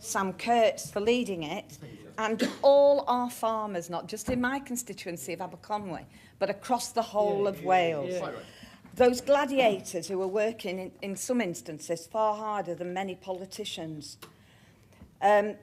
Sam Kurtz for leading it, and all our farmers, not just in my constituency of Aberconwy, but across the whole of Wales. Those gladiators who are working, in some instances, far harder than many politicians. But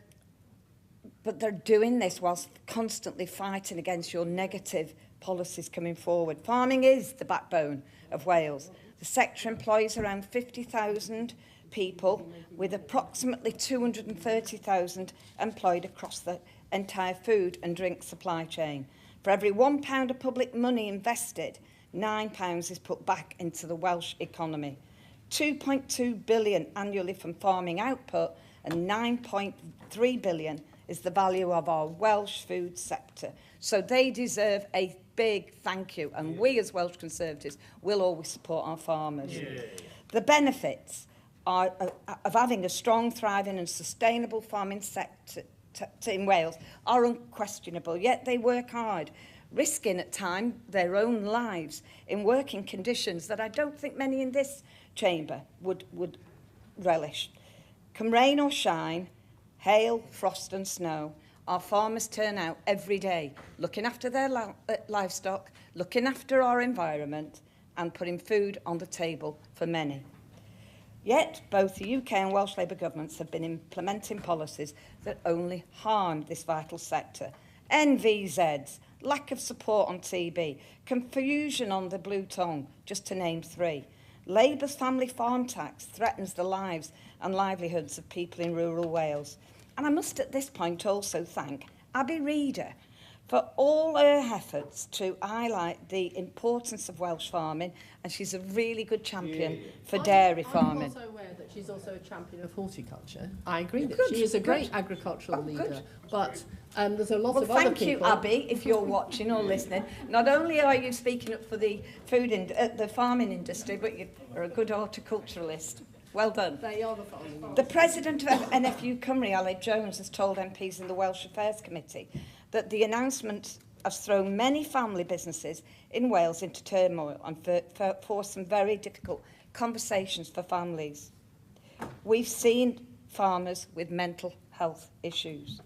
they're doing this whilst constantly fighting against your negative policies coming forward. Farming is the backbone of Wales. The sector employs around 50,000 people, with approximately 230,000 employed across the entire food and drink supply chain. For every £1 of public money invested, £9 is put back into the Welsh economy. 2.2 billion annually from farming output, and 9.3 billion is the value of our Welsh food sector. So they deserve a big thank you, and we as Welsh Conservatives will always support our farmers. The benefits of having a strong, thriving and sustainable farming sector in Wales are unquestionable, yet they work hard, risking at times their own lives in working conditions that I don't think many in this chamber would relish. Come rain or shine, hail, frost and snow, our farmers turn out every day, looking after their livestock, looking after our environment and putting food on the table for many. Yet, both the UK and Welsh Labour governments have been implementing policies that only harm this vital sector. NVZs, lack of support on TB, confusion on the blue tongue, just to name three. Labour's family farm tax threatens the lives and livelihoods of people in rural Wales. And I must at this point also thank Abby Reader for all her efforts to highlight the importance of Welsh farming, and she's a really good champion for dairy farming. I'm also aware that she's also a champion of horticulture. I agree that she is a great agricultural leader, but there's a lot of other people... Thank you, Abby, if you're watching or listening. Not only are you speaking up for the the farming industry, but you're a good horticulturalist. Well done. They are the farming. The president of NFU Cymru, Aled Jones, has told MPs in the Welsh Affairs Committee that the announcement has thrown many family businesses in Wales into turmoil and forced some very difficult conversations for families. We've seen farmers with mental health issues.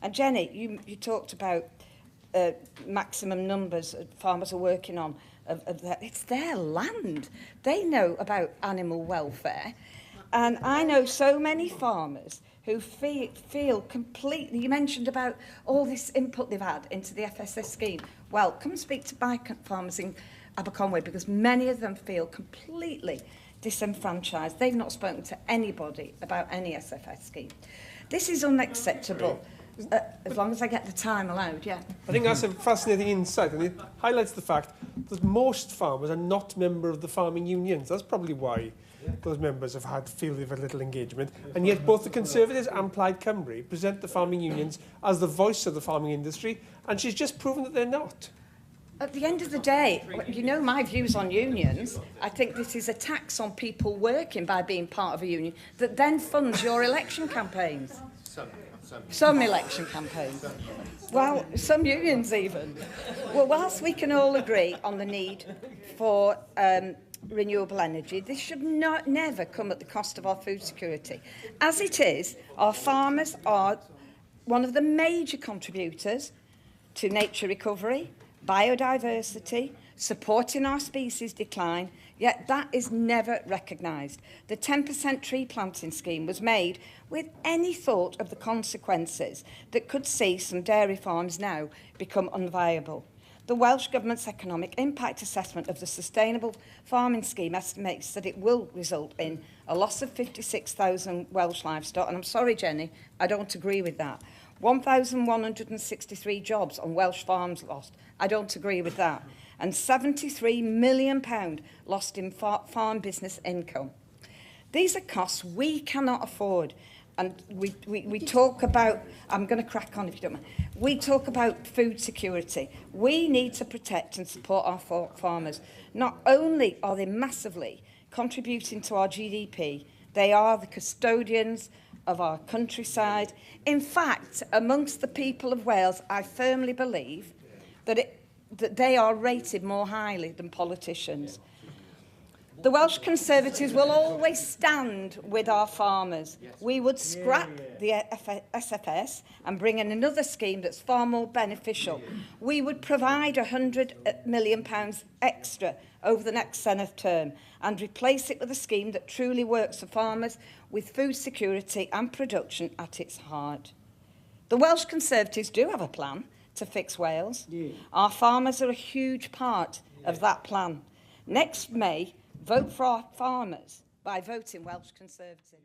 And Jenny, you talked about maximum numbers farmers are working on. It's their land. They know about animal welfare. And I know so many farmers who feel completely... You mentioned about all this input they've had into the FSS scheme. Well, come and speak to my farmers in Aberconwy, because many of them feel completely disenfranchised. They've not spoken to anybody about any SFS scheme. This is unacceptable. As long as I get the time allowed, yeah. I think that's a fascinating insight, and it highlights the fact that most farmers are not members of the farming unions. That's probably why those members feel they've had little engagement. And yet both the Conservatives and Plaid Cymru present the farming unions as the voice of the farming industry, and she's just proven that they're not. At the end of the day, you know my views on unions. I think this is a tax on people working by being part of a union that then funds your election campaigns. Some election campaigns. Well, some unions even. Well, whilst we can all agree on the need for renewable energy, this should never come at the cost of our food security. As it is, our farmers are one of the major contributors to nature recovery, biodiversity, supporting our species decline, yet that is never recognised. The 10% tree planting scheme was made with any thought of the consequences that could see some dairy farms now become unviable. The Welsh Government's economic impact assessment of the sustainable farming scheme estimates that it will result in a loss of 56,000 Welsh livestock, and I'm sorry, Jenny, I don't agree with that. 1,163 jobs on Welsh farms lost. I don't agree with that. And £73 million lost in farm business income. These are costs we cannot afford. And we talk about, I'm going to crack on if you don't mind, we talk about food security. We need to protect and support our farmers. Not only are they massively contributing to our GDP, they are the custodians of our countryside. In fact, amongst the people of Wales, I firmly believe that they are rated more highly than politicians. The Welsh Conservatives will always stand with our farmers. We would scrap the SFS and bring in another scheme that's far more beneficial. We would provide £100 million extra over the next Senedd term and replace it with a scheme that truly works for farmers with food security and production at its heart. The Welsh Conservatives do have a plan to fix Wales. Our farmers are a huge part of that plan. Next May, vote for our farmers by voting Welsh Conservative.